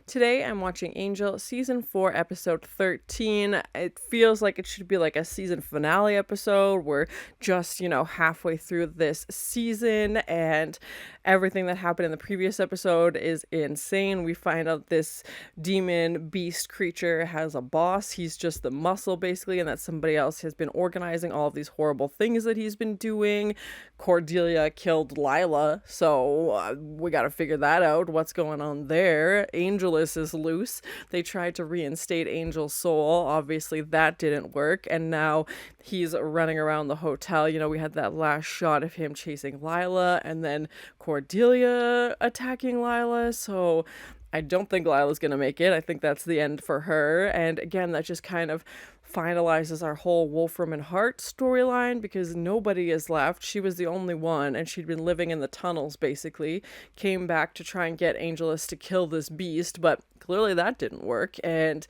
Today I'm watching Angel season 4 episode 13. It feels like it should be like a season finale episode. We're just, halfway through this season and everything that happened in the previous episode is insane. We find out this demon beast creature has a boss. He's just the muscle basically, and that somebody else has been organizing all of these horrible things that he's been doing. Cordelia killed Lila, so we got to figure that out. What's going on there? Angelus is loose. They tried to reinstate Angel's soul. Obviously that didn't work, and now he's running around the hotel. We had that last shot of him chasing Lila and then Cordelia attacking Lila, so I don't think Lila's gonna make it. I think that's the end for her. And again, that just kind of finalizes our whole Wolfram and Hart storyline, because nobody is left. She was the only one, and she'd been living in the tunnels basically, came back to try and get Angelus to kill this beast, but clearly that didn't work, and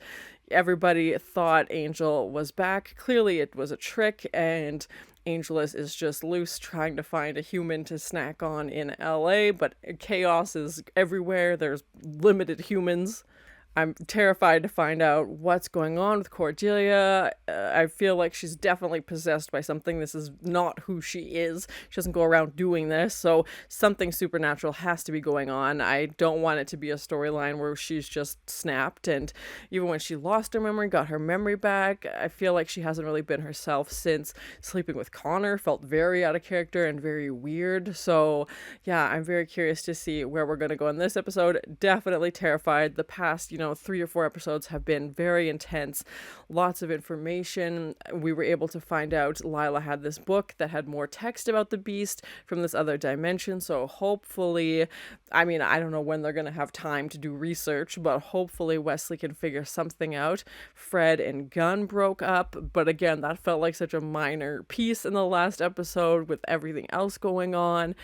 everybody thought Angel was back. Clearly it was a trick, and Angelus is just loose trying to find a human to snack on in LA, but chaos is everywhere. There's limited humans. I'm terrified to find out what's going on with Cordelia. I feel like she's definitely possessed by something. This is not who she is. She doesn't go around doing this, so something supernatural has to be going on. I don't want it to be a storyline where she's just snapped, and even when she lost her memory, got her memory back, I feel like she hasn't really been herself since sleeping with Connor. Felt very out of character and very weird. So yeah, I'm very curious to see where we're going to go in this episode. Definitely terrified. The past, 3 or 4 episodes have been very intense, lots of information. We were able to find out Lila had this book that had more text about the beast from this other dimension, so hopefully, I don't know when they're going to have time to do research, but hopefully Wesley can figure something out. Fred and Gunn broke up, but again, that felt like such a minor piece in the last episode with everything else going on.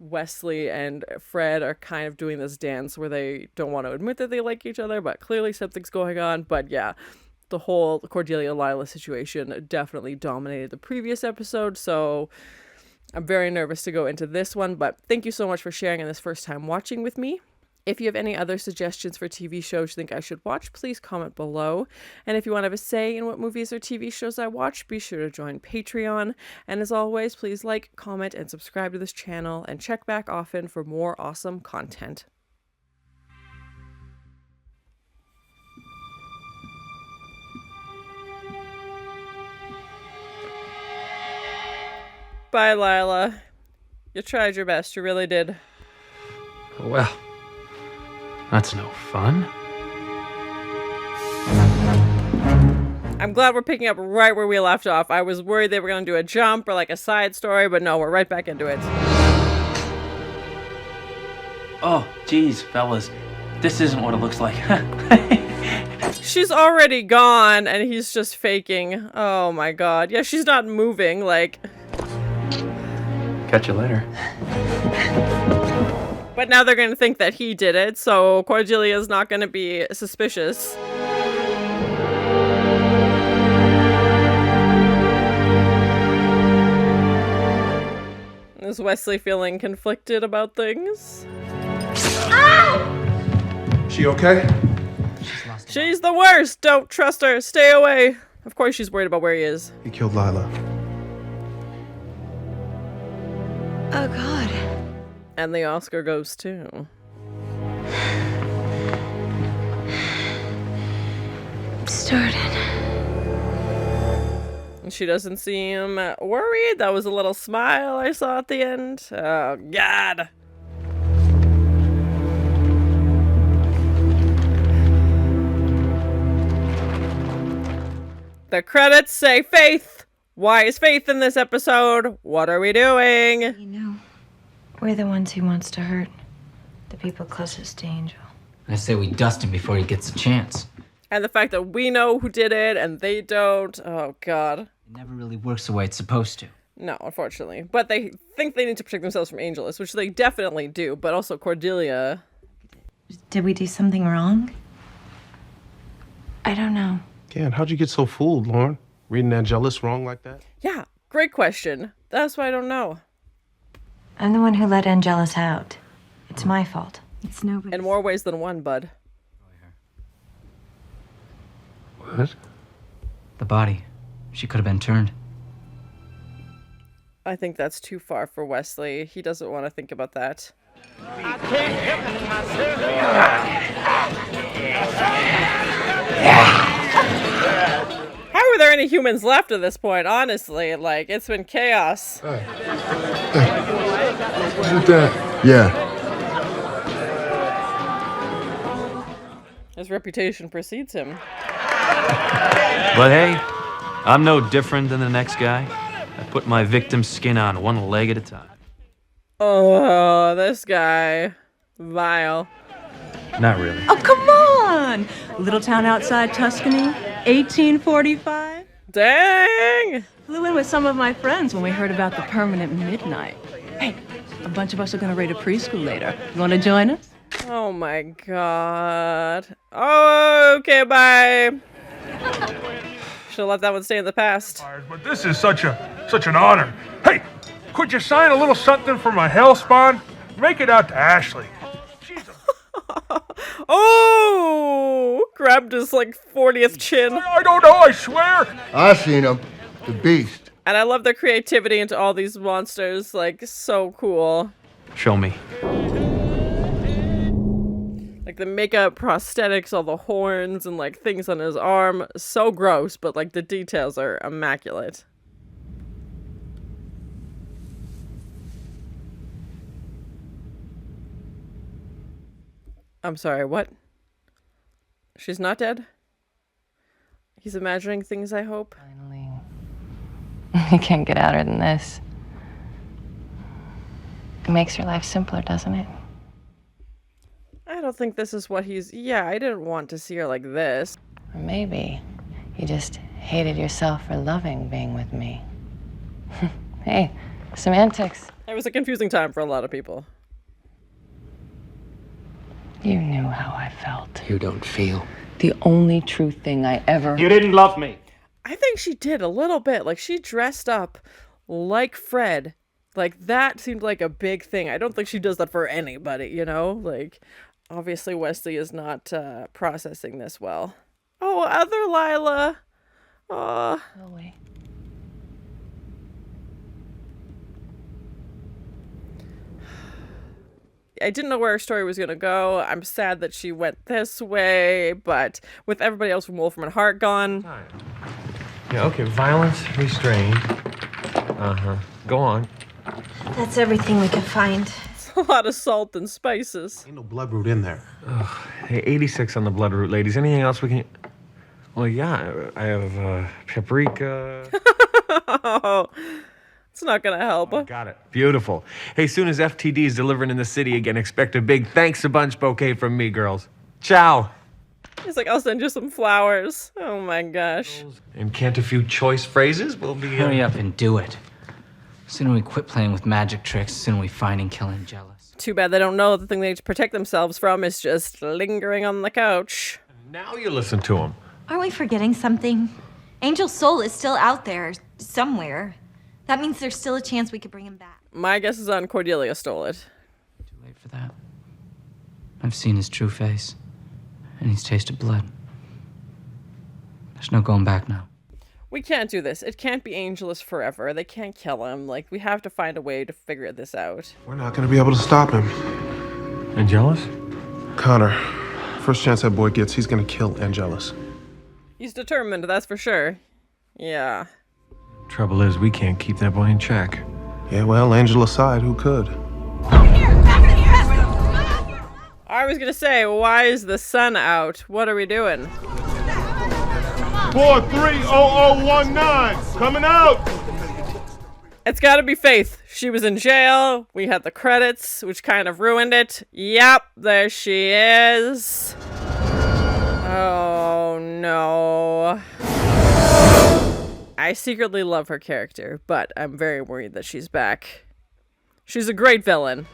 Wesley and Fred are kind of doing this dance where they don't want to admit that they like each other, but clearly something's going on. But yeah, the whole Cordelia-Lila situation definitely dominated the previous episode, so I'm very nervous to go into this one. But thank you so much for sharing in this first time watching with me. If you have any other suggestions for TV shows you think I should watch, please comment below. And if you want to have a say in what movies or TV shows I watch, be sure to join Patreon. And as always, please like, comment, and subscribe to this channel, and check back often for more awesome content. Bye, Lila. You tried your best, you really did. Well, that's no fun. I'm glad we're picking up right where we left off. I was worried they were going to do a jump or like a side story, but no, we're right back into it. Oh, geez, fellas. This isn't what it looks like. She's already gone, and he's just faking. Oh my god. Yeah, she's not moving, like... Catch you later. But now they're going to think that he did it, so Cordelia's not going to be suspicious. Is Wesley feeling conflicted about things? She okay? She's the worst! Don't trust her! Stay away! Of course she's worried about where he is. He killed Lila. Oh god. And the Oscar goes too. Started. And she doesn't seem worried. That was a little smile I saw at the end. Oh, God. The credits say Faith. Why is Faith in this episode? What are we doing? You know, we're the ones he wants to hurt. The people closest to Angel. I say we dust him before he gets a chance. And the fact that we know who did it and they don't. Oh, God. It never really works the way it's supposed to. No, unfortunately. But they think they need to protect themselves from Angelus, which they definitely do. But also Cordelia. Did we do something wrong? I don't know. Again, how'd you get so fooled, Lauren? Reading Angelus wrong like that? Yeah, great question. That's why I don't know. I'm the one who let Angelus out. It's my fault. It's nobody's. In more ways than one, bud. What? The body. She could have been turned. I think that's too far for Wesley. He doesn't want to think about that. How are there any humans left at this point, honestly? Like, it's been chaos. Hey. What's that? Yeah. His reputation precedes him. But hey, I'm no different than the next guy. I put my victim's skin on one leg at a time. Oh, this guy. Vile. Not really. Oh, come on! Little town outside Tuscany, 1845. Dang! Flew in with some of my friends when we heard about the permanent midnight. Hey, a bunch of us are gonna raid a preschool later. You wanna join us? Oh my god. Oh, okay, bye. Should've let that one stay in the past. But this is such an honor. Hey, could you sign a little something for my hellspawn? Make it out to Ashley. Oh! Grabbed his, like, 40th chin. I don't know, I swear. I seen him. The beast. And I love the creativity into all these monsters. Like, so cool. Show me. Like, the makeup, prosthetics, all the horns, and, like, things on his arm. So gross, but, like, the details are immaculate. I'm sorry, what? She's not dead? He's imagining things, I hope. Finally. You can't get outer than this. It makes your life simpler, doesn't it? I don't think this is what he's... Yeah, I didn't want to see her like this. Or maybe you just hated yourself for loving being with me. Hey, semantics. It was a confusing time for a lot of people. You knew how I felt. You don't feel. The only true thing I ever... You didn't love me. I think she did a little bit. Like, she dressed up like Fred. Like, that seemed like a big thing. I don't think she does that for anybody, you know? Like, obviously Wesley is not processing this well. Oh, other Lila. Oh. No way. I didn't know where her story was going to go. I'm sad that she went this way, but with everybody else from Wolfram and Hart gone... Yeah, okay, violence, restraint. Uh-huh. Go on. That's everything we could find. It's a lot of salt and spices. Ain't no bloodroot in there. Ugh, hey, 86 on the bloodroot, ladies. Anything else we can... Well, yeah, I have paprika. Oh, it's not gonna help. Oh, got it. Beautiful. Hey, soon as FTD is delivering in the city again, expect a big thanks a bunch bouquet from me, girls. Ciao. He's like, I'll send you some flowers. Oh my gosh. And can't a few choice phrases? We'll be... Hurry up and do it. Sooner we quit playing with magic tricks, sooner we find and kill Angelus. Too bad they don't know the thing they need to protect themselves from is just lingering on the couch. Now you listen to him. Aren't we forgetting something? Angel's soul is still out there, somewhere. That means there's still a chance we could bring him back. My guess is on Cordelia stole it. Too late for that. I've seen his true face, and he's tasted blood. There's no going back now. We can't do this. It can't be Angelus forever. They can't kill him. Like, we have to find a way to figure this out. We're not gonna be able to stop him. Angelus? Connor, first chance that boy gets, he's gonna kill Angelus. He's determined, that's for sure. Yeah. Trouble is, we can't keep that boy in check. Yeah, well, Angel aside, who could? I was gonna say, why is the sun out? What are we doing? 430019 coming out. It's gotta be Faith. She was in jail. We had the credits, which kind of ruined it. Yep, there she is. Oh no. I secretly love her character, but I'm very worried that she's back. She's a great villain.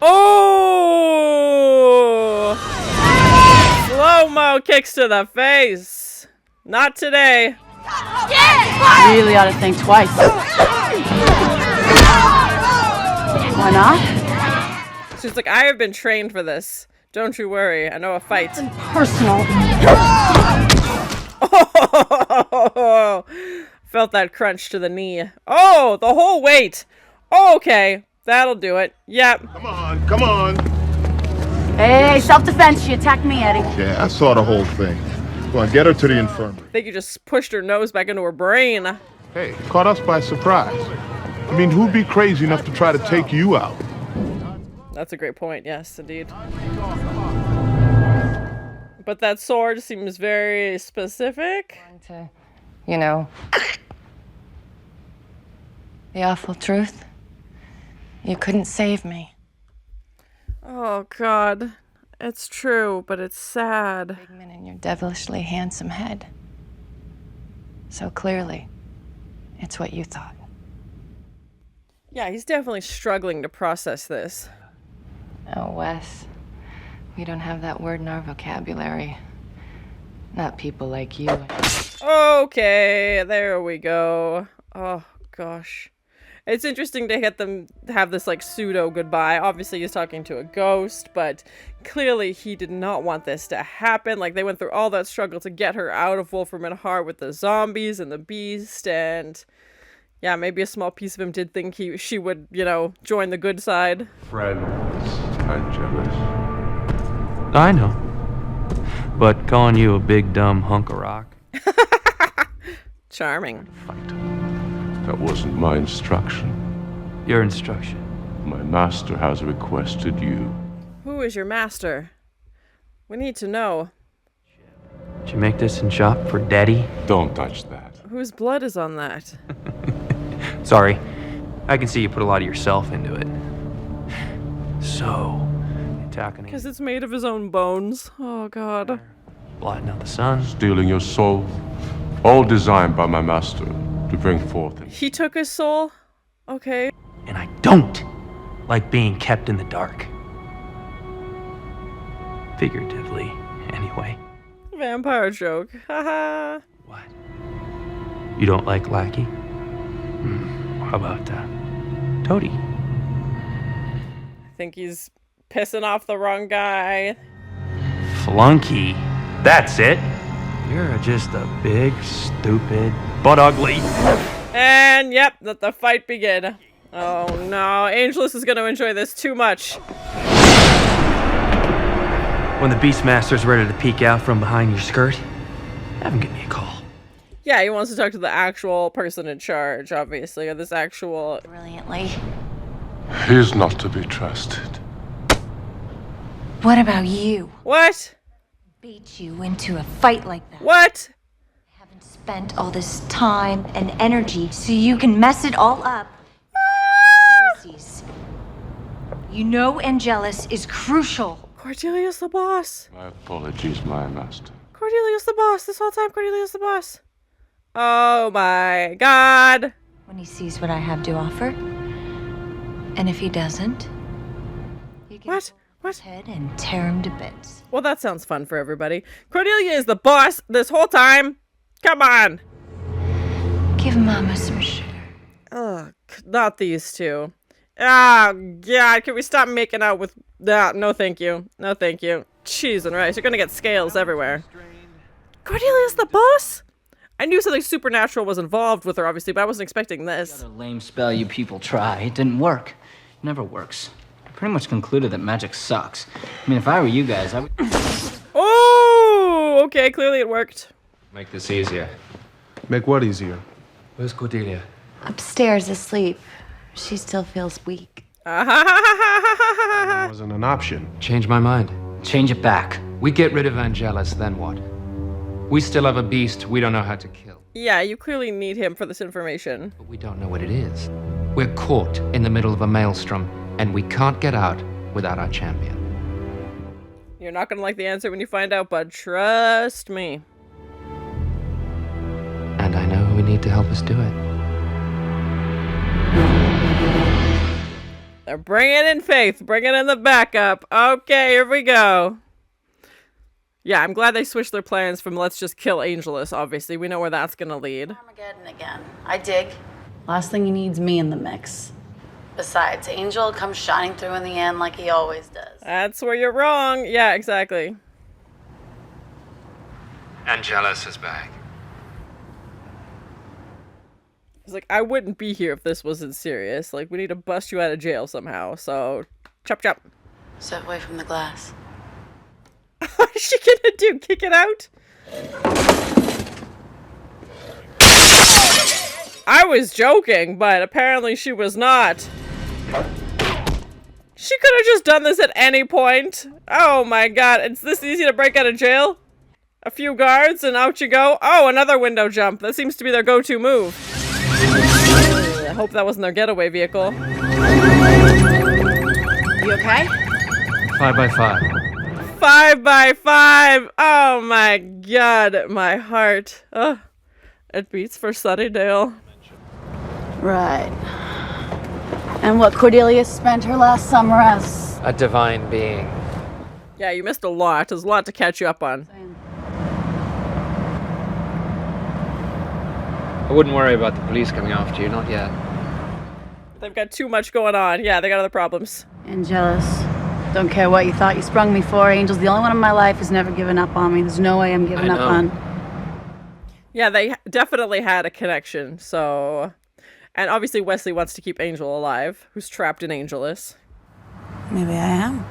Oh! Slow-mo kicks to the face. Not today. You really ought to think twice. Why not? She's like, I have been trained for this. Don't you worry. I know a fight. Personal. Oh, felt that crunch to the knee. Oh, the whole weight. Oh, okay. That'll do it. Yep. Come on, come on. Hey, self-defense. She attacked me, Eddie. Yeah, I saw the whole thing. Go on, get her to the infirmary. I think you just pushed her nose back into her brain. Hey, caught us by surprise. I mean, who'd be crazy enough to try to take you out? That's a great point. Yes, indeed. But that sword seems very specific. To, you know, the awful truth. You couldn't save me. Oh, God. It's true, but it's sad. Figment in your devilishly handsome head. So clearly, it's what you thought. Yeah, he's definitely struggling to process this. Oh, Wes. We don't have that word in our vocabulary. Not people like you. Okay, there we go. Oh, gosh. It's interesting to get them have this, like, pseudo goodbye. Obviously, he's talking to a ghost, but clearly he did not want this to happen. Like, they went through all that struggle to get her out of Wolfram and Hart with the zombies and the beast, and yeah, maybe a small piece of him did think she would, you know, join the good side. Friends, Angelus. I know. But calling you a big dumb hunk of rock. Charming. Fight. That wasn't my instruction. Your instruction. My master has requested you. Who is your master? We need to know. Did you make this in shop for Daddy? Don't touch that. Whose blood is on that? Sorry. I can see you put a lot of yourself into it. So, attacking because it's made of his own bones. Oh, God. Blotting out the sun. Stealing your soul. All designed by my master to bring forth. He took his soul? Okay. And I don't like being kept in the dark. Figuratively, anyway. Vampire joke. Haha. What? You don't like Lackey? How about Toady? I think he's pissing off the wrong guy. Flunky. That's it. You're just a big, stupid, but ugly. And yep, let the fight begin. Oh no, Angelus is going to enjoy this too much. When the Beastmaster's ready to peek out from behind your skirt, have him give me a call. Yeah, he wants to talk to the actual person in charge, obviously, or this actual... Brilliantly. He's not to be trusted. What about you? What? Beat you into a fight like that. What? I haven't spent all this time and energy so you can mess it all up. You know Angelus is crucial. Cordelia's the boss. My apologies, my master. Cordelia's the boss. This whole time, Cordelia's the boss. Oh my God. When he sees what I have to offer. And if he doesn't, you can What? his head and tear him to bits. Well, that sounds fun for everybody. Cordelia is the boss this whole time. Come on. Give Mama some sugar. Ugh, not these two. Oh, God, can we stop making out with that? No, thank you. No, thank you. Cheese and rice. You're gonna get scales everywhere. Cordelia's the boss? I knew something supernatural was involved with her, obviously, but I wasn't expecting this. The lame spell you people try. It didn't work. It never works. I pretty much concluded that magic sucks. I mean, if I were you guys, I would... Oh, okay, clearly it worked. Make this easier. Make what easier? Where's Cordelia? Upstairs asleep. She still feels weak. That wasn't an option. Change my mind. Change it back. We get rid of Angelus, then what? We still have a beast we don't know how to kill. Yeah, you clearly need him for this information. But we don't know what it is. We're caught in the middle of a maelstrom, and we can't get out without our champion. You're not gonna like the answer when you find out, but trust me. And I know who we need to help us do it. They're bringing in Faith, bringing in the backup. Okay, here we go. Yeah, I'm glad they switched their plans from let's just kill Angelus, obviously. We know where that's gonna lead. Armageddon again. I dig. Last thing he needs me in the mix. Besides, Angel comes shining through in the end like he always does. That's where you're wrong. Yeah, exactly. Angelus is back. It's like, I wouldn't be here if this wasn't serious. Like, we need to bust you out of jail somehow. So, chop chop. Step away from the glass. What is she gonna do? Kick it out? I was joking, but apparently she was not. She could have just done this at any point. Oh my god, it's this easy to break out of jail? A few guards and out you go. Oh, another window jump. That seems to be their go-to move. I hope that wasn't their getaway vehicle. You okay? 5x5. 5x5. Oh my god, my heart. Oh, it beats for Sunnydale. Right. And what Cordelia spent her last summer as? A divine being. Yeah, you missed a lot. There's a lot to catch you up on. I wouldn't worry about the police coming after you, not yet. They've got too much going on. Yeah, they got other problems. Angelus. Don't care what you thought you sprung me for. Angel's the only one in my life who's never given up on me. There's no way I'm giving up on. Yeah, they definitely had a connection, so... And obviously Wesley wants to keep Angel alive, who's trapped in Angelus. Maybe I am.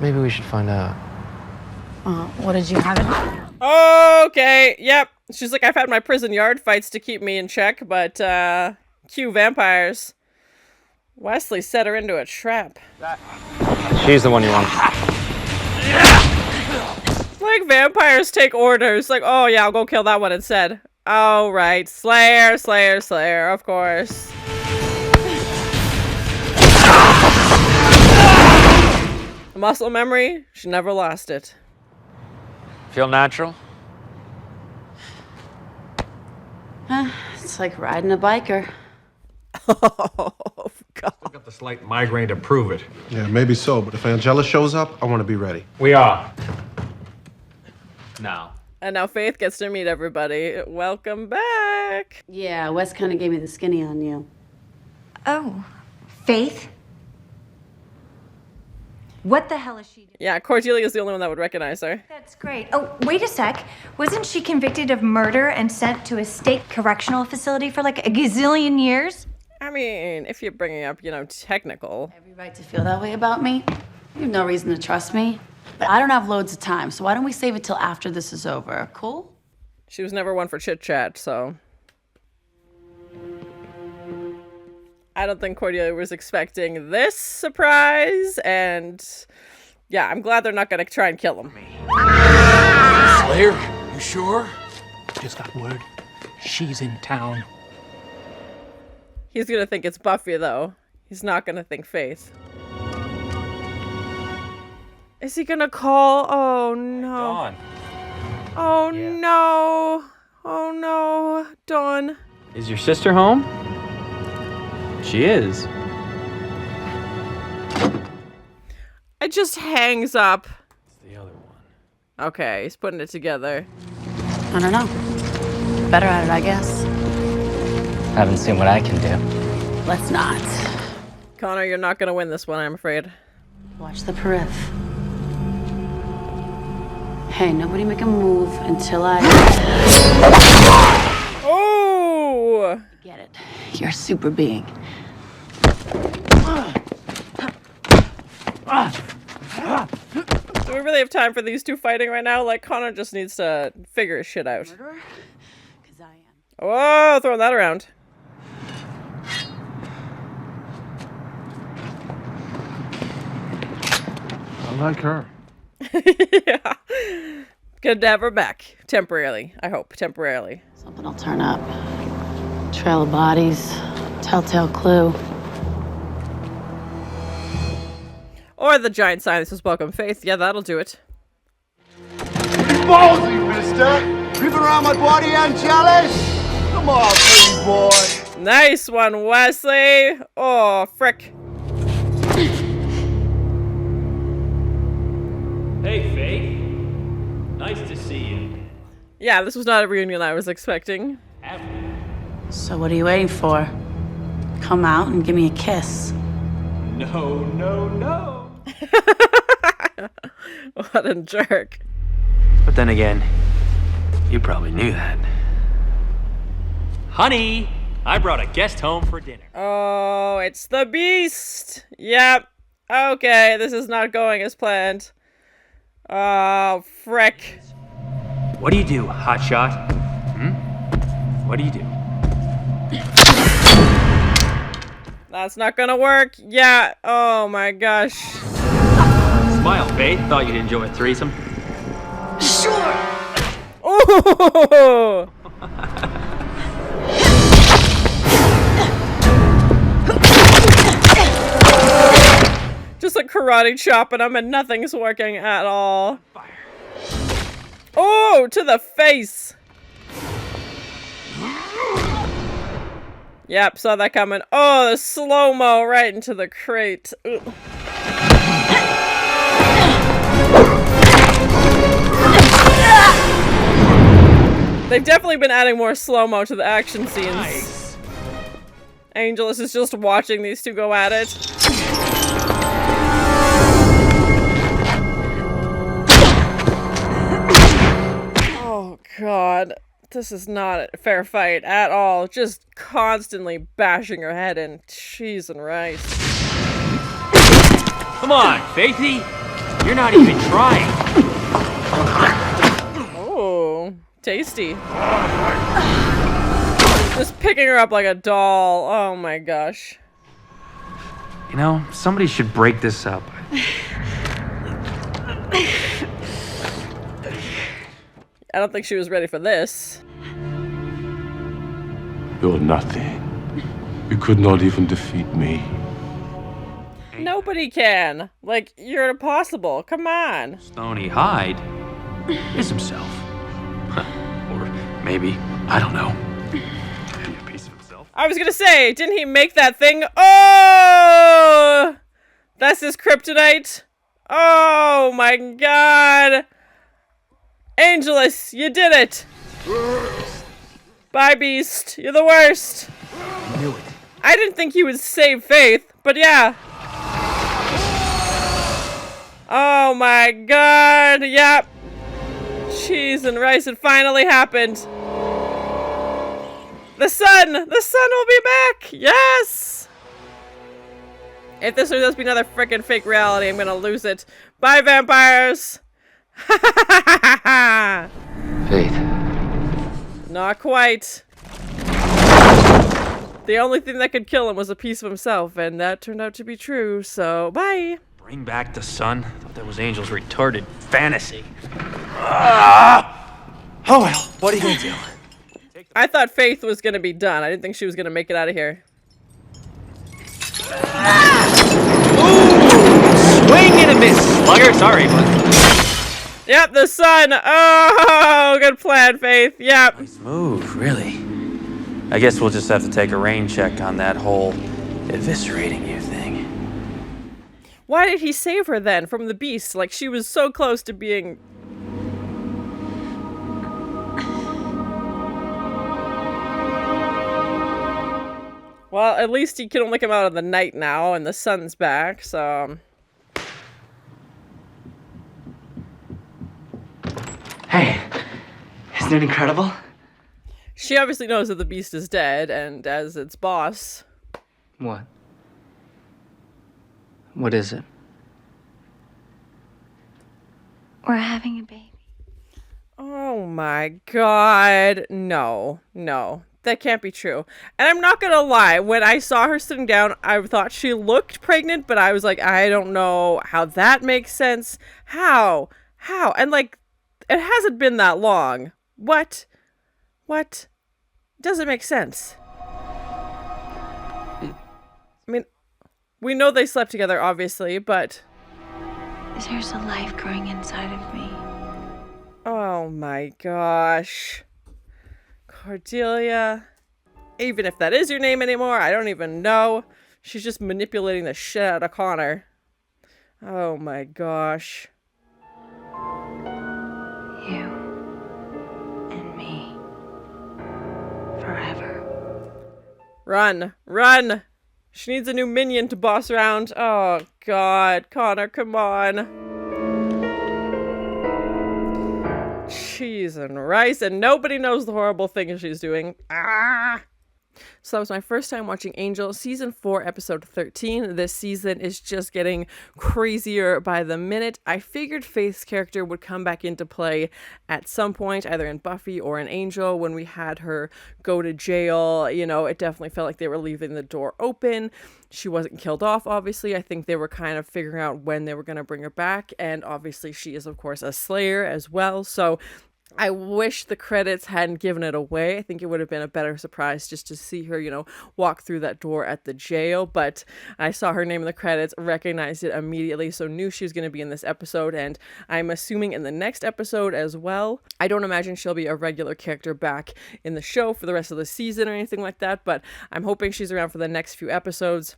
Maybe we should find out. What did you have in? Okay, yep. She's like, I've had my prison yard fights to keep me in check, but, cue vampires. Wesley set her into a trap. She's the one you want. Like, vampires take orders. Like, oh yeah, I'll go kill that one instead. Oh, right. Slayer, Slayer, Slayer, of course. Muscle memory, she never lost it. Feel natural? It's like riding a biker. Oh, God. I've got the slight migraine to prove it. Yeah, maybe so, but if Angelus shows up, I want to be ready. We are. Now. And now Faith gets to meet everybody. Welcome back. Yeah, Wes kind of gave me the skinny on you. Oh, Faith? What the hell is she doing? Yeah, Cordelia is the only one that would recognize her. That's great. Oh, wait a sec. Wasn't she convicted of murder and sent to a state correctional facility for like a gazillion years? I mean, if you're bringing up, you know, technical. Every right to feel that way about me. You have no reason to trust me. But I don't have loads of time, so why don't we save it till after this is over? Cool? She was never one for chit-chat, so... I don't think Cordelia was expecting this surprise, and... Yeah, I'm glad they're not gonna try and kill him. Slayer, you sure? Just got word. She's in town. He's gonna think it's Buffy, though. He's not gonna think Faith. Is he gonna call? Oh, no. Dawn. Oh, no. Oh, no. Dawn. Is your sister home? She is. It just hangs up. It's the other one. Okay, he's putting it together. I don't know. Better at it, I guess. Haven't seen what I can do. Let's not. Connor, you're not gonna win this one, I'm afraid. Watch the periph. Hey, nobody make a move until I... Oh! Get it. You're a super being. Do we really have time for these two fighting right now? Like, Connor just needs to figure his shit out. Murderer? 'Cause I am. Whoa, throwing that around. I like her. Yeah. Good to have her back. Temporarily, I hope. Temporarily. Something will turn up. Trail of bodies. Telltale clue. Or the giant sign that says welcome Faith. Yeah, that'll do it. Ballsy, mister! Creeping around my body, Angelus? Come on, pretty boy. Nice one, Wesley. Oh, frick. Hey, Faith. Nice to see you. Yeah, this was not a reunion I was expecting. So what are you waiting for? come out and give me a kiss. No, no, no. What a jerk. But then again, you probably knew that. Honey, I brought a guest home for dinner. Oh, it's the beast. Yep. Okay, this is not going as planned. Oh, frick. What do you do, hotshot? What do you do? That's not gonna work. Yeah. Oh my gosh. Smile, Faith. Thought you'd enjoy a threesome. Sure. Oh. Just a karate chop and him and nothing's working at all. Oh, to the face. Yep, saw that coming. Oh, the slow-mo right into the crate. Ugh. They've definitely been adding more slow-mo to the action scenes. Nice. Angelus is just watching these two go at it. Oh, God. This is not a fair fight at all. Just constantly bashing her head in cheese and rice. Come on, Faithy. You're not even trying. Oh, tasty. Just picking her up like a doll. Oh my gosh. You know, somebody should break this up. I don't think she was ready for this. You're nothing. You could not even defeat me. Nobody can. Like, you're impossible. Come on. Stony Hyde is himself. Or maybe, I don't know. Maybe a piece of himself. I was gonna say, didn't he make that thing? Oh! That's his kryptonite. Oh my god. Angelus, you did it! Bye, Beast. You're the worst. I knew it. I didn't think he would save Faith, but yeah. Oh my god, yep. Cheese and rice, it finally happened. The sun will be back, yes! If this turns out to be another frickin' fake reality, I'm gonna lose it. Bye, vampires! Faith. Not quite. The only thing that could kill him was a piece of himself, and that turned out to be true, so bye. Bring back the sun? Thought that was Angel's retarded fantasy. Oh well, what are you gonna do? I thought Faith was gonna be done. I didn't think she was gonna make it out of here. Swing and a miss, slugger. Sorry, but... Yep, the sun. Oh, good plan, Faith. Yep. Nice move, really. I guess we'll just have to take a rain check on that whole eviscerating you thing. Why did he save her then from the beast? Like, she was so close to being... Well, at least he can only come out in the night now, and the sun's back, so... Hey, isn't it incredible? She obviously knows that the beast is dead, and as its boss... What? What is it? We're having a baby. Oh my god. No. No. That can't be true. And I'm not gonna lie, when I saw her sitting down, I thought she looked pregnant, but I was like, I don't know how that makes sense. How? And like, it hasn't been that long. What? Doesn't make sense. I mean, we know they slept together, obviously, but... There's a life growing inside of me. Oh my gosh. Cordelia. Even if that is your name anymore, I don't even know. She's just manipulating the shit out of Connor. Oh my gosh. You and me. Forever. Run. Run. She needs a new minion to boss around. Oh, God. Connor, come on. Cheese and rice, and nobody knows the horrible thing she's doing. Ah! So that was my first time watching Angel, season 4, episode 13. This season is just getting crazier by the minute. I figured Faith's character would come back into play at some point, either in Buffy or in Angel. When we had her go to jail, you know, it definitely felt like they were leaving the door open. She wasn't killed off, obviously. I think they were kind of figuring out when they were going to bring her back. And obviously she is, of course, a Slayer as well. So I wish the credits hadn't given it away. I think it would have been a better surprise just to see her, you know, walk through that door at the jail. But I saw her name in the credits, recognized it immediately, so knew she was going to be in this episode, and I'm assuming in the next episode as well. I don't imagine she'll be a regular character back in the show for the rest of the season or anything like that, but I'm hoping she's around for the next few episodes,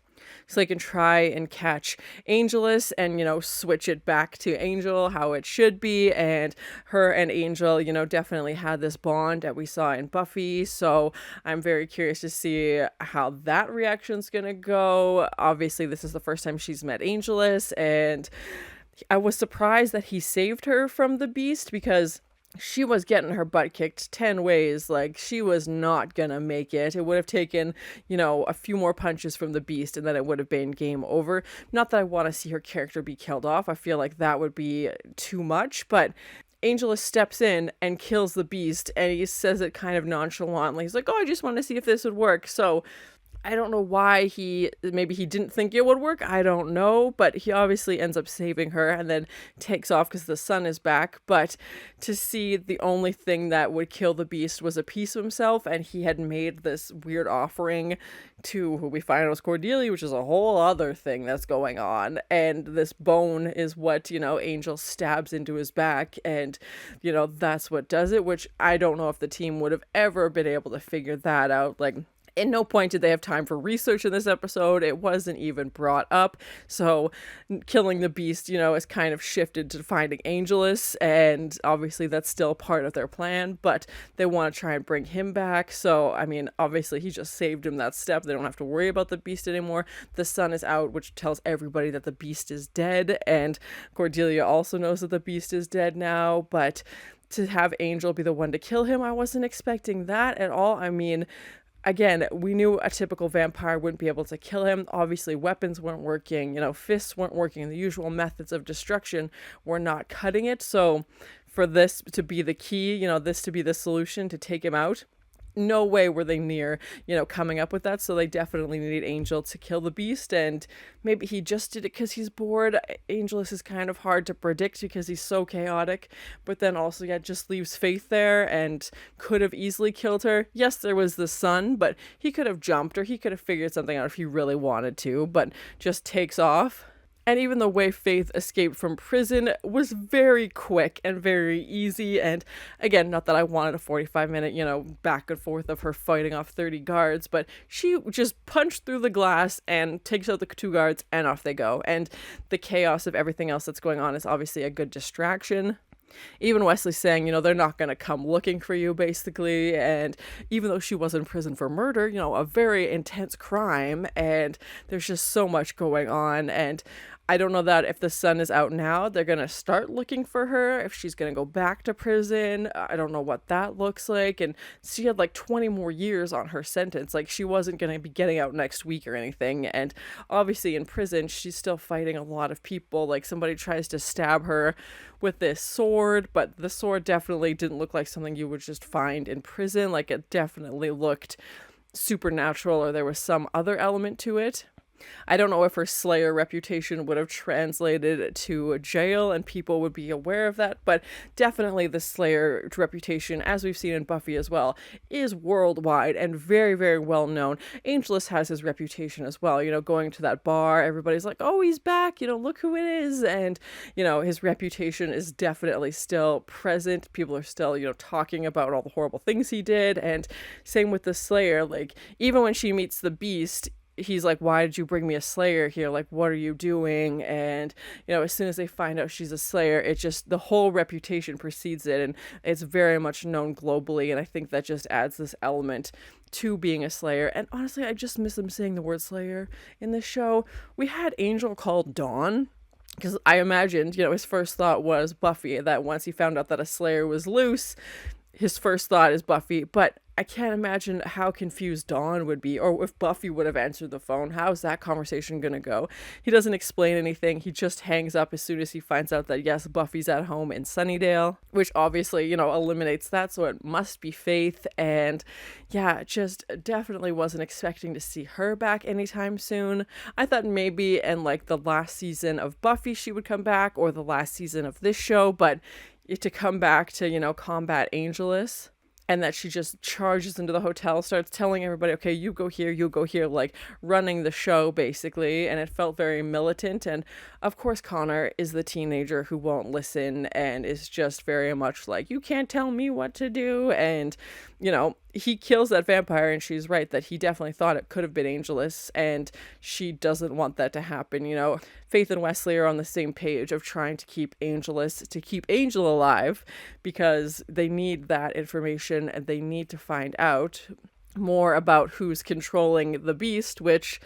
so they can try and catch Angelus and, you know, switch it back to Angel how it should be. And her and Angel, you know, definitely had this bond that we saw in Buffy. So I'm very curious to see how that reaction's gonna go. Obviously, this is the first time she's met Angelus, and I was surprised that he saved her from the beast, because she was getting her butt kicked 10 ways. Like, she was not gonna make it. It would have taken, you know, a few more punches from the beast and then it would have been game over. Not that I want to see her character be killed off. I feel like that would be too much, but Angelus steps in and kills the beast, and he says it kind of nonchalantly. He's like, oh, I just want to see if this would work. So I don't know why maybe he didn't think it would work. I don't know, but he obviously ends up saving her and then takes off because the sun is back. But to see the only thing that would kill the beast was a piece of himself, and he had made this weird offering to who we find out was Cordelia, which is a whole other thing that's going on. And this bone is what, you know, Angel stabs into his back, and, you know, that's what does it, which I don't know if the team would have ever been able to figure that out. Like, at no point did they have time for research in this episode. It wasn't even brought up. So killing the beast, you know, is kind of shifted to finding Angelus, and obviously that's still part of their plan, but they want to try and bring him back. So, I mean, obviously he just saved him that step. They don't have to worry about the beast anymore. The sun is out, which tells everybody that the beast is dead, and Cordelia also knows that the beast is dead now, but to have Angel be the one to kill him, I wasn't expecting that at all. I mean, again, we knew a typical vampire wouldn't be able to kill him. Obviously, weapons weren't working, you know, fists weren't working. The usual methods of destruction were not cutting it. So for this to be the key, you know, this to be the solution to take him out, no way were they near, you know, coming up with that. So they definitely needed Angel to kill the beast, and maybe he just did it because he's bored. Angelus is kind of hard to predict because he's so chaotic, but then also, yeah, just leaves Faith there and could have easily killed her. Yes, there was the sun, but he could have jumped, or he could have figured something out if he really wanted to, but just takes off. And even the way Faith escaped from prison was very quick and very easy. And again, not that I wanted a 45-minute, you know, back and forth of her fighting off 30 guards, but she just punched through the glass and takes out the 2 guards, and off they go. And the chaos of everything else that's going on is obviously a good distraction. Even Wesley saying, you know, they're not going to come looking for you, basically. And even though she was in prison for murder, you know, a very intense crime, and there's just so much going on. And I don't know that if the sun is out now, they're going to start looking for her, if she's going to go back to prison. I don't know what that looks like. And she had like 20 more years on her sentence. Like, she wasn't going to be getting out next week or anything. And obviously in prison, she's still fighting a lot of people. Like, somebody tries to stab her with this sword, but the sword definitely didn't look like something you would just find in prison. Like, it definitely looked supernatural, or there was some other element to it. I don't know if her Slayer reputation would have translated to jail and people would be aware of that, but definitely the Slayer reputation, as we've seen in Buffy as well, is worldwide and very, very well known. Angelus has his reputation as well, you know, going to that bar, everybody's like, oh, he's back, you know, look who it is, and, you know, his reputation is definitely still present. People are still, you know, talking about all the horrible things he did, and same with the Slayer. Like, even when she meets the Beast, he's like, why did you bring me a Slayer here? Like, what are you doing? And, you know, as soon as they find out she's a Slayer, it just, the whole reputation precedes it, and it's very much known globally, and I think that just adds this element to being a Slayer. And honestly, I just miss them saying the word Slayer in this show. We had Angel called Dawn, because I imagined, you know, his first thought was Buffy, that once he found out that a Slayer was loose, his first thought is Buffy, but I can't imagine how confused Dawn would be, or if Buffy would have answered the phone. How's that conversation gonna go? He doesn't explain anything. He just hangs up as soon as he finds out that, yes, Buffy's at home in Sunnydale, which obviously, you know, eliminates that, so it must be Faith. And yeah, just definitely wasn't expecting to see her back anytime soon. I thought maybe in like the last season of Buffy she would come back, or the last season of this show, but to come back to, you know, combat Angelus, and that she just charges into the hotel, starts telling everybody, okay, you go here, like running the show basically. And it felt very militant. And of course, Connor is the teenager who won't listen and is just very much like, you can't tell me what to do. And, you know, he kills that vampire, and she's right that he definitely thought it could have been Angelus, and she doesn't want that to happen. You know, Faith and Wesley are on the same page of trying to keep Angelus, to keep Angel alive, because they need that information and they need to find out more about who's controlling the beast, which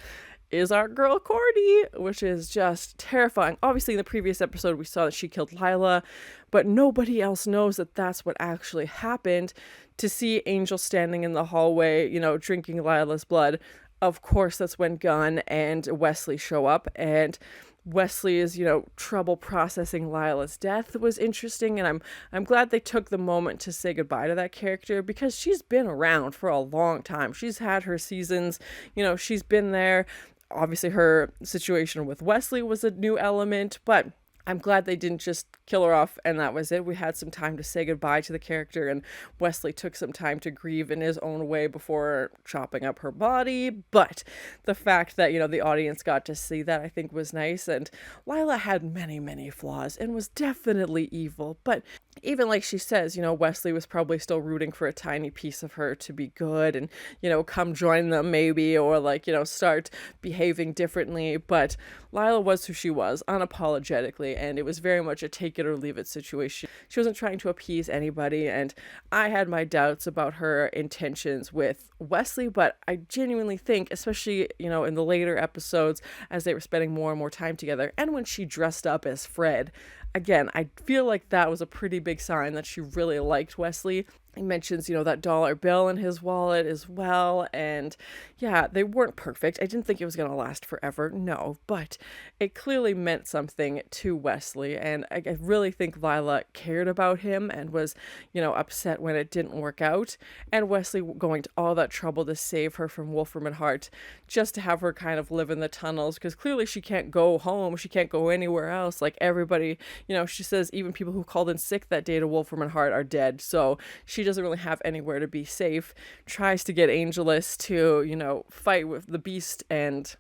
is our girl Cordy, which is just terrifying. Obviously, in the previous episode, we saw that she killed Lila, but nobody else knows that that's what actually happened. To see Angel standing in the hallway, you know, drinking Lila's blood, of course, that's when Gunn and Wesley show up, and Wesley's, you know, trouble processing Lila's death was interesting, and I'm glad they took the moment to say goodbye to that character, because she's been around for a long time. She's had her seasons, you know, she's been there. Obviously, her situation with Wesley was a new element, but I'm glad they didn't just kill her off and that was it. We had some time to say goodbye to the character, and Wesley took some time to grieve in his own way before chopping up her body. But the fact that, you know, the audience got to see that, I think was nice. And Lila had many, many flaws and was definitely evil. But even like she says, you know, Wesley was probably still rooting for a tiny piece of her to be good and, you know, come join them maybe, or like, you know, start behaving differently. But Lila was who she was, unapologetically, and it was very much a take it or leave it situation. She wasn't trying to appease anybody, and I had my doubts about her intentions with Wesley, but I genuinely think, especially, you know, in the later episodes as they were spending more and more time together, and when she dressed up as Fred, again, I feel like that was a pretty big sign that she really liked Wesley. He mentions, you know, that dollar bill in his wallet as well. And yeah, they weren't perfect. I didn't think it was going to last forever. No, but it clearly meant something to Wesley. And I really think Lila cared about him and was, you know, upset when it didn't work out. And Wesley going to all that trouble to save her from Wolfram and Hart, just to have her kind of live in the tunnels, because clearly she can't go home. She can't go anywhere else. Like everybody, you know, she says even people who called in sick that day to Wolfram and Hart are dead. So she doesn't really have anywhere to be safe. Tries to get Angelus to, you know, fight with the beast, and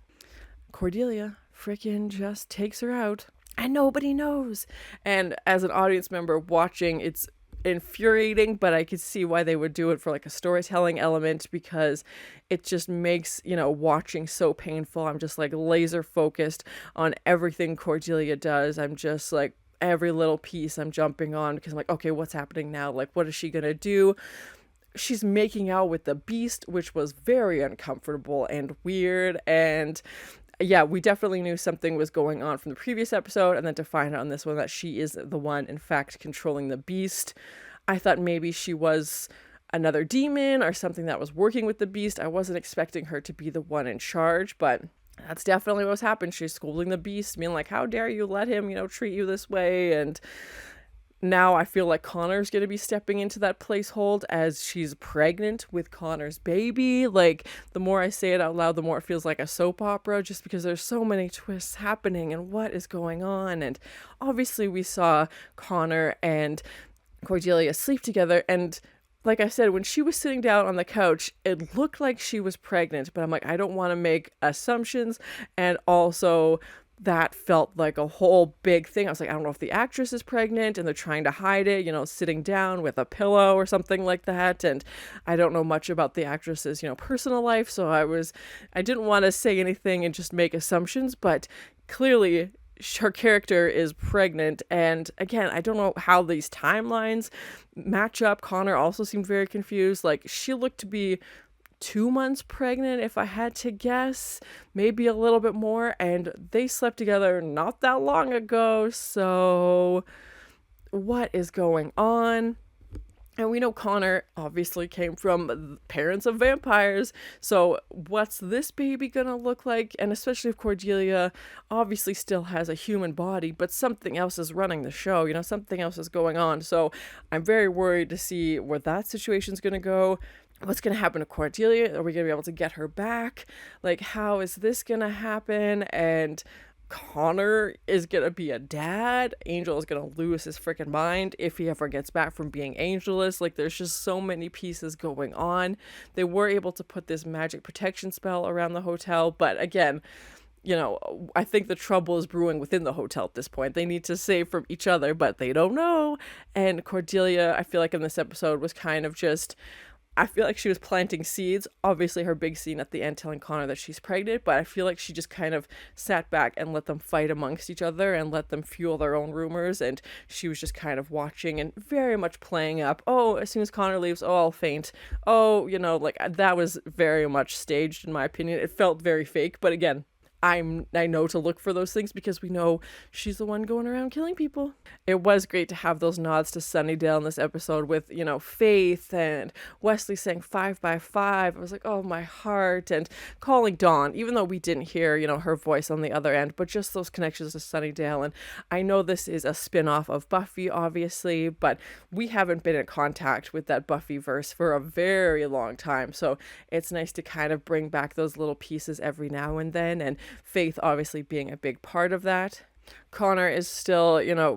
Cordelia frickin' just takes her out, and nobody knows. And as an audience member watching, it's infuriating, but I could see why they would do it for like a storytelling element, because it just makes, you know, watching so painful. I'm just like laser focused on everything Cordelia does. I'm just like, every little piece I'm jumping on, because I'm like, okay, what's happening now? Like, what is she gonna do? She's making out with the beast, which was very uncomfortable and weird. And yeah, we definitely knew something was going on from the previous episode, and then to find out on this one that she is the one, in fact, controlling the beast. I thought maybe she was another demon or something that was working with the beast. I wasn't expecting her to be the one in charge, but that's definitely what's happened. She's scolding the beast, being like, how dare you let him, you know, treat you this way. And now I feel like Connor's going to be stepping into that placehold, as she's pregnant with Connor's baby. Like, the more I say it out loud, the more it feels like a soap opera, just because there's so many twists happening and what is going on. And obviously we saw Connor and Cordelia sleep together, and like I said, when she was sitting down on the couch, it looked like she was pregnant, but I'm like, I don't want to make assumptions. And also, that felt like a whole big thing. I was like, I don't know if the actress is pregnant and they're trying to hide it, sitting down with a pillow or something like that. And I don't know much about the actress's, personal life. So I didn't want to say anything and just make assumptions, but clearly her character is pregnant. And again, I don't know how these timelines match up. Connor also seemed very confused. Like, she looked to be 2 months pregnant, if I had to guess, maybe a little bit more, and they slept together not that long ago. So what is going on? And we know Connor obviously came from parents of vampires, so what's this baby gonna look like? And especially if Cordelia obviously still has a human body, but something else is running the show, something else is going on. So I'm very worried to see where that situation's gonna go. What's going to happen to Cordelia? Are we going to be able to get her back? Like, how is this going to happen? And Connor is going to be a dad. Angel is going to lose his freaking mind if he ever gets back from being Angelus. Like, there's just so many pieces going on. They were able to put this magic protection spell around the hotel, but again, I think the trouble is brewing within the hotel at this point. They need to save from each other, but they don't know. And Cordelia, I feel like in this episode was kind of just, I feel like she was planting seeds. Obviously, her big scene at the end telling Connor that she's pregnant, but I feel like she just kind of sat back and let them fight amongst each other and let them fuel their own rumors. And she was just kind of watching and very much playing up. Oh, as soon as Connor leaves, oh, I'll faint. Oh, that was very much staged, in my opinion. It felt very fake, but again, I know to look for those things because we know she's the one going around killing people. It was great to have those nods to Sunnydale in this episode with, Faith and Wesley saying 5 by 5. I was like, oh, my heart. And calling Dawn, even though we didn't hear, her voice on the other end, but just those connections to Sunnydale. And I know this is a spin-off of Buffy, obviously, but we haven't been in contact with that Buffy verse for a very long time. So it's nice to kind of bring back those little pieces every now and then. And Faith obviously being a big part of that. Connor is still,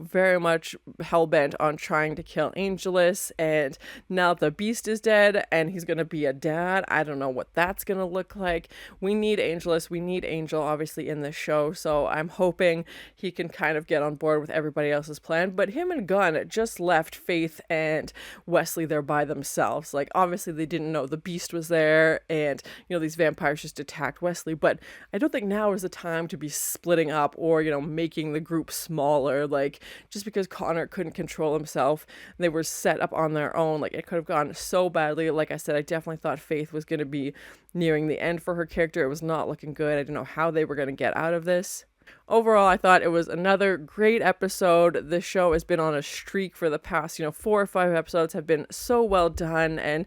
very much hell-bent on trying to kill Angelus, and now the Beast is dead, and he's going to be a dad. I don't know what that's going to look like. We need Angelus. We need Angel, obviously, in this show, so I'm hoping he can kind of get on board with everybody else's plan, but him and Gunn just left Faith and Wesley there by themselves. Like, obviously, they didn't know the Beast was there, and, these vampires just attacked Wesley, but I don't think now is the time to be splitting up or, making the group smaller. Like, just because Connor couldn't control himself, they were set up on their own. Like, it could have gone so badly. Like I said, I definitely thought Faith was going to be nearing the end for her character. It was not looking good. I didn't know how they were going to get out of this. Overall, I thought it was another great episode. The show has been on a streak for the past, 4 or 5 episodes have been so well done. And,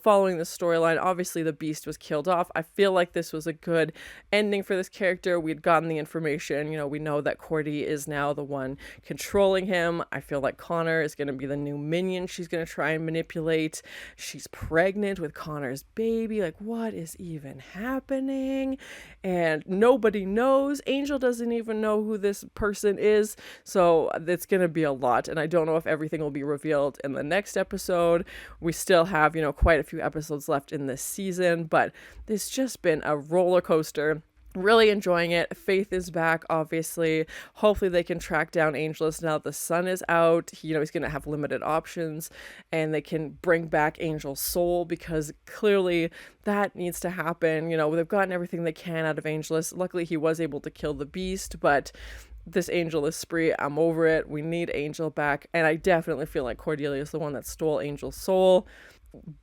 following the storyline, obviously the Beast was killed off. I feel like this was a good ending for this character. We'd gotten the information, we know that Cordy is now the one controlling him. I feel like Connor is going to be the new minion she's going to try and manipulate. She's pregnant with Connor's baby. Like, what is even happening? And nobody knows. Angel doesn't even know who this person is, so it's gonna be a lot, and I don't know if everything will be revealed in the next episode. We still have quite a few episodes left in this season, but it's just been a roller coaster. Really enjoying it. Faith is back, obviously. Hopefully they can track down Angelus now that the sun is out. He's going to have limited options, and they can bring back Angel's soul, because clearly that needs to happen. They've gotten everything they can out of Angelus. Luckily, he was able to kill the Beast, but this Angelus spree, I'm over it. We need Angel back, and I definitely feel like Cordelia is the one that stole Angel's soul,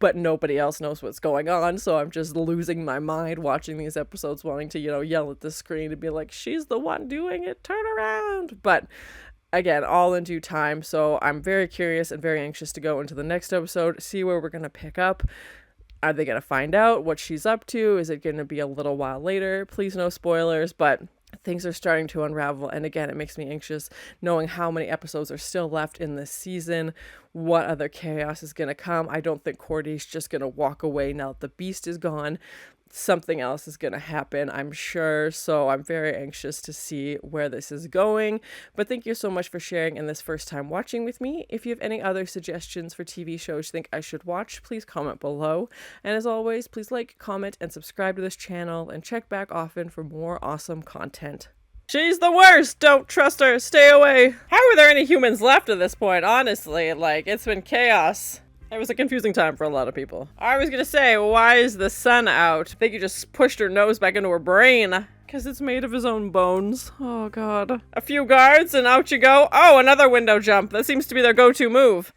but nobody else knows what's going on, so I'm just losing my mind watching these episodes, wanting to, yell at the screen and be like, she's the one doing it, turn around. But again, all in due time, so I'm very curious and very anxious to go into the next episode, see where we're going to pick up. Are they going to find out what she's up to? Is it going to be a little while later? Please, no spoilers, but things are starting to unravel, and again, it makes me anxious knowing how many episodes are still left in this season. What other chaos is going to come? I don't think Cordy's just going to walk away now that the Beast is gone. Something else is going to happen, I'm sure, so I'm very anxious to see where this is going. But thank you so much for sharing in this first time watching with me. If you have any other suggestions for TV shows you think I should watch, please comment below. And as always, please like, comment, and subscribe to this channel, and check back often for more awesome content. She's the worst! Don't trust her! Stay away! How are there any humans left at this point, honestly? Like, it's been chaos. It was a confusing time for a lot of people. I was gonna say, why is the sun out? I think you just pushed her nose back into her brain. Because it's made of his own bones. Oh god. A few guards and out you go. Oh, another window jump. That seems to be their go-to move.